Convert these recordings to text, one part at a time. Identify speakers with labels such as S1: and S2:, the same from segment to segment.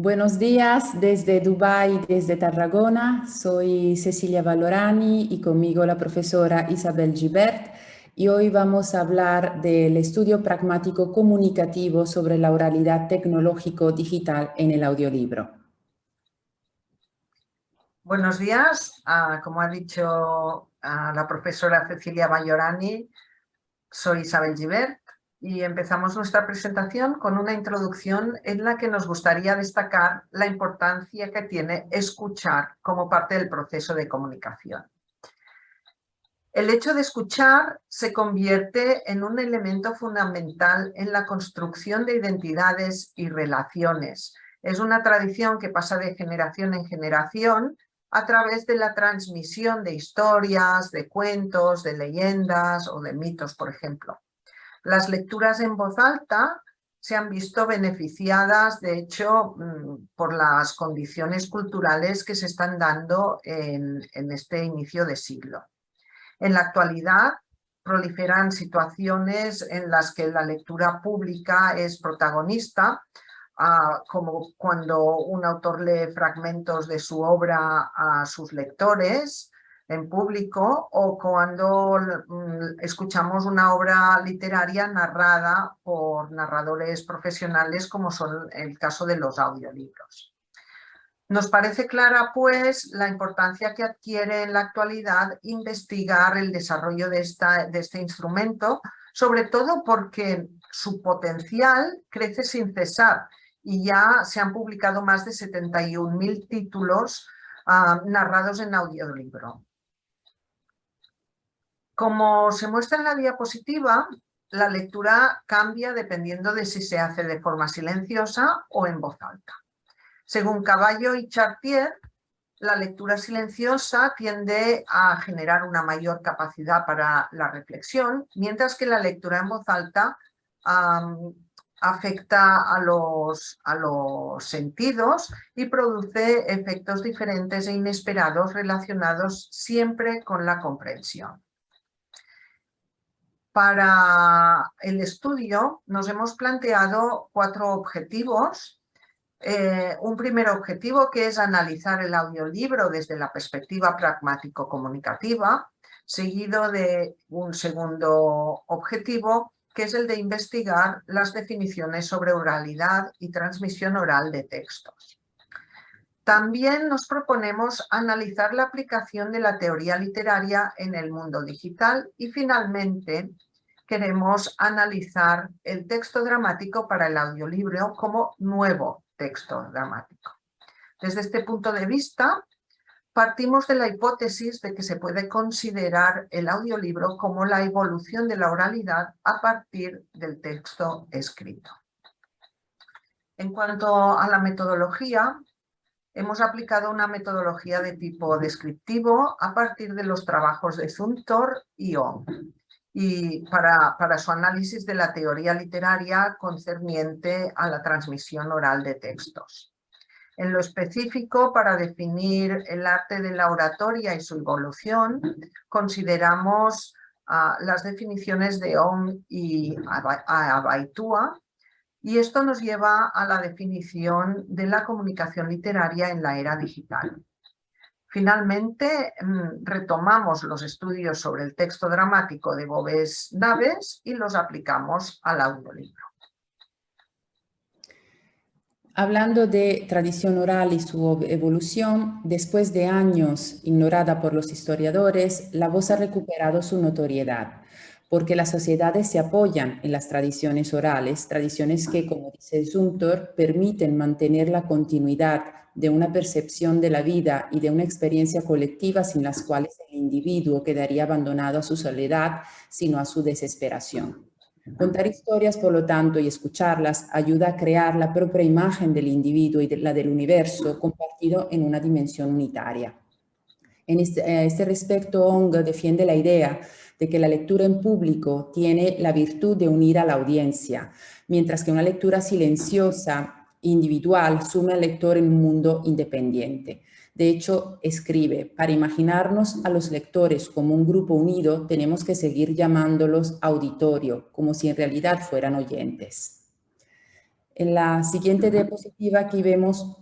S1: Buenos días desde Dubái, desde Tarragona. Soy Cecilia Valorani y conmigo la profesora Isabel Gibert. Y hoy vamos a hablar del estudio pragmático comunicativo sobre la oralidad tecnológico-digital en el audiolibro.
S2: Buenos días, como ha dicho la profesora Cecilia Valorani, soy Isabel Gibert y empezamos nuestra presentación con una introducción en la que nos gustaría destacar la importancia que tiene escuchar como parte del proceso de comunicación. El hecho de escuchar se convierte en un elemento fundamental en la construcción de identidades y relaciones. Es una tradición que pasa de generación en generación a través de la transmisión de historias, de cuentos, de leyendas o de mitos, por ejemplo. Las lecturas en voz alta se han visto beneficiadas, de hecho, por las condiciones culturales que se están dando en este inicio de siglo. En la actualidad proliferan situaciones en las que la lectura pública es protagonista, como cuando un autor lee fragmentos de su obra a sus lectores en público o cuando escuchamos una obra literaria narrada por narradores profesionales, como son el caso de los audiolibros. Nos parece clara, pues, la importancia que adquiere en la actualidad investigar el desarrollo de este instrumento, sobre todo porque su potencial crece sin cesar y ya se han publicado más de 71.000 títulos narrados en audiolibro. Como se muestra en la diapositiva, la lectura cambia dependiendo de si se hace de forma silenciosa o en voz alta. Según Cavallo y Chartier, la lectura silenciosa tiende a generar una mayor capacidad para la reflexión, mientras que la lectura en voz alta afecta a los sentidos y produce efectos diferentes e inesperados relacionados siempre con la comprensión. Para el estudio nos hemos planteado 4 objetivos. Un primer objetivo, que es analizar el audiolibro desde la perspectiva pragmático-comunicativa, seguido de un segundo objetivo, que es el de investigar las definiciones sobre oralidad y transmisión oral de textos. También nos proponemos analizar la aplicación de la teoría literaria en el mundo digital y, finalmente, queremos analizar el texto dramático para el audiolibro como nuevo texto dramático. Desde este punto de vista, partimos de la hipótesis de que se puede considerar el audiolibro como la evolución de la oralidad a partir del texto escrito. En cuanto a la metodología, hemos aplicado una metodología de tipo descriptivo a partir de los trabajos de Zumthor y Ong, y para su análisis de la teoría literaria concerniente a la transmisión oral de textos. En lo específico, para definir el arte de la oratoria y su evolución, consideramos las definiciones de Ong y Abaitua, y esto nos lleva a la definición de la comunicación literaria en la era digital. Finalmente, retomamos los estudios sobre el texto dramático de Boves Naves y los aplicamos al audiolibro.
S1: Hablando de tradición oral y su evolución, después de años ignorada por los historiadores, la voz ha recuperado su notoriedad, porque las sociedades se apoyan en las tradiciones orales, tradiciones que, como dice Zumthor, permiten mantener la continuidad de una percepción de la vida y de una experiencia colectiva sin las cuales el individuo quedaría abandonado a su soledad, sino a su desesperación. Contar historias, por lo tanto, y escucharlas ayuda a crear la propia imagen del individuo y la del universo compartido en una dimensión unitaria. En este respecto, Ong defiende la idea de que la lectura en público tiene la virtud de unir a la audiencia, mientras que una lectura silenciosa, individual, sume al lector en un mundo independiente. De hecho, escribe, para imaginarnos a los lectores como un grupo unido, tenemos que seguir llamándolos auditorio, como si en realidad fueran oyentes. En la siguiente diapositiva aquí vemos,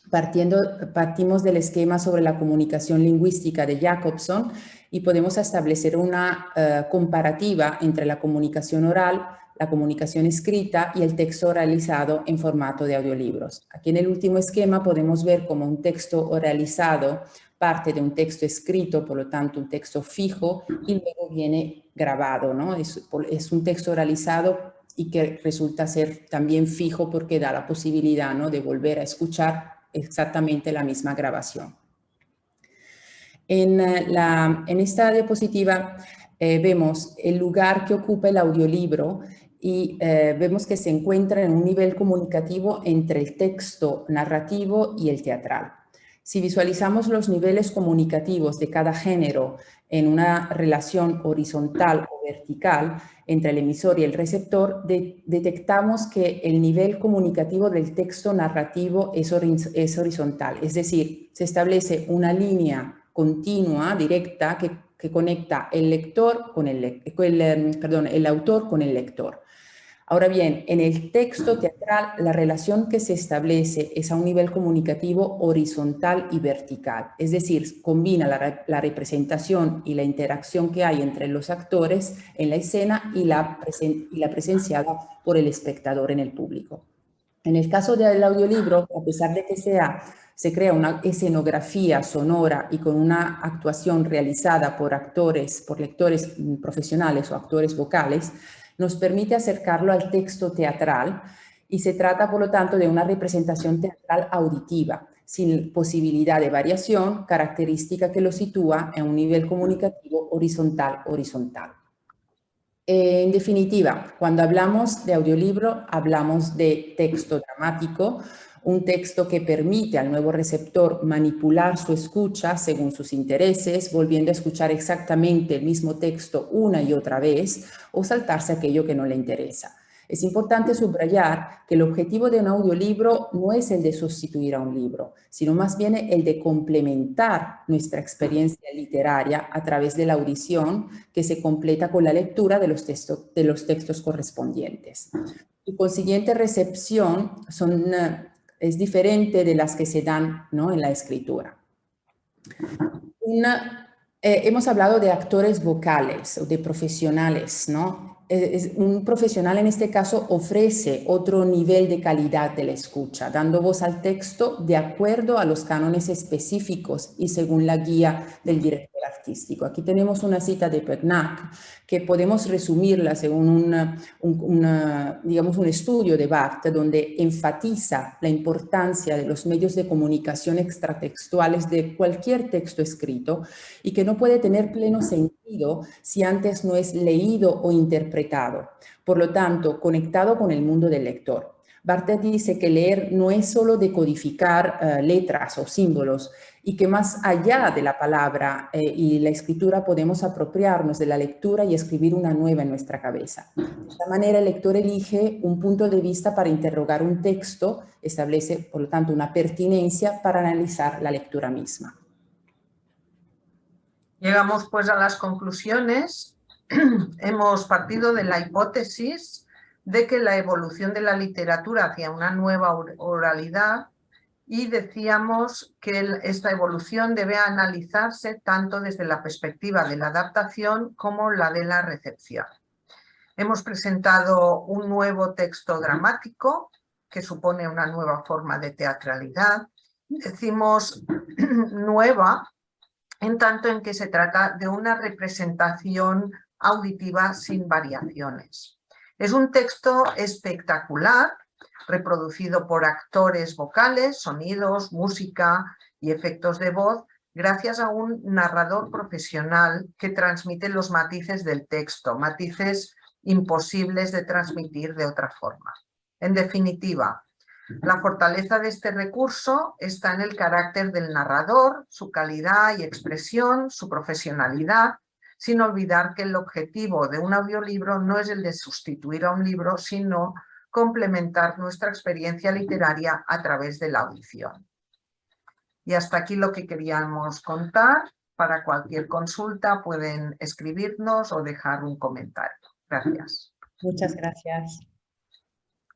S1: partimos del esquema sobre la comunicación lingüística de Jacobson y podemos establecer una comparativa entre la comunicación oral, la comunicación escrita y el texto realizado en formato de audiolibros. Aquí en el último esquema podemos ver cómo un texto oralizado parte de un texto escrito, por lo tanto un texto fijo, y luego viene grabado, ¿no? Es un texto oralizado y que resulta ser también fijo porque da la posibilidad, ¿no?, de volver a escuchar exactamente la misma grabación. En esta diapositiva vemos el lugar que ocupa el audiolibro y vemos que se encuentra en un nivel comunicativo entre el texto narrativo y el teatral. Si visualizamos los niveles comunicativos de cada género en una relación horizontal o vertical entre el emisor y el receptor, detectamos que el nivel comunicativo del texto narrativo es horizontal, es decir, se establece una línea continua, directa, que conecta el lector con el autor con el lector. Ahora bien, en el texto teatral, la relación que se establece es a un nivel comunicativo horizontal y vertical, es decir, combina la representación y la interacción que hay entre los actores en la escena y la presenciada por el espectador en el público. En el caso del audiolibro, a pesar de que se crea una escenografía sonora y con una actuación realizada por lectores profesionales o actores vocales, nos permite acercarlo al texto teatral y se trata, por lo tanto, de una representación teatral auditiva, sin posibilidad de variación, característica que lo sitúa en un nivel comunicativo horizontal. En definitiva, cuando hablamos de audiolibro, hablamos de texto dramático, un texto que permite al nuevo receptor manipular su escucha según sus intereses, volviendo a escuchar exactamente el mismo texto una y otra vez o saltarse aquello que no le interesa. Es importante subrayar que el objetivo de un audiolibro no es el de sustituir a un libro, sino más bien el de complementar nuestra experiencia literaria a través de la audición que se completa con la lectura de los textos correspondientes. Su consiguiente recepción es diferente de las que se dan, ¿no?, en la escritura. Hemos hablado de actores vocales o de profesionales, ¿no? Un profesional en este caso ofrece otro nivel de calidad de la escucha, dando voz al texto de acuerdo a los cánones específicos y según la guía del director artístico. Aquí tenemos una cita de Pegnac que podemos resumirla según digamos, un estudio de Barthes donde enfatiza la importancia de los medios de comunicación extratextuales de cualquier texto escrito y que no puede tener pleno sentido si antes no es leído o interpretado, por lo tanto, conectado con el mundo del lector. Barthes dice que leer no es solo decodificar letras o símbolos y que más allá de la palabra y la escritura podemos apropiarnos de la lectura y escribir una nueva en nuestra cabeza. De esta manera el lector elige un punto de vista para interrogar un texto, establece por lo tanto una pertinencia para analizar la lectura misma.
S2: Llegamos pues a las conclusiones. Hemos partido de la hipótesis de que la evolución de la literatura hacia una nueva oralidad, y decíamos que esta evolución debe analizarse tanto desde la perspectiva de la adaptación como la de la recepción. Hemos presentado un nuevo texto dramático que supone una nueva forma de teatralidad. Decimos nueva en tanto en que se trata de una representación auditiva sin variaciones. Es un texto espectacular, reproducido por actores vocales, sonidos, música y efectos de voz, gracias a un narrador profesional que transmite los matices del texto, matices imposibles de transmitir de otra forma. En definitiva, la fortaleza de este recurso está en el carácter del narrador, su calidad y expresión, su profesionalidad, sin olvidar que el objetivo de un audiolibro no es el de sustituir a un libro, sino complementar nuestra experiencia literaria a través de la audición. Y hasta aquí lo que queríamos contar. Para cualquier consulta pueden escribirnos o dejar un comentario. Gracias.
S1: Muchas gracias.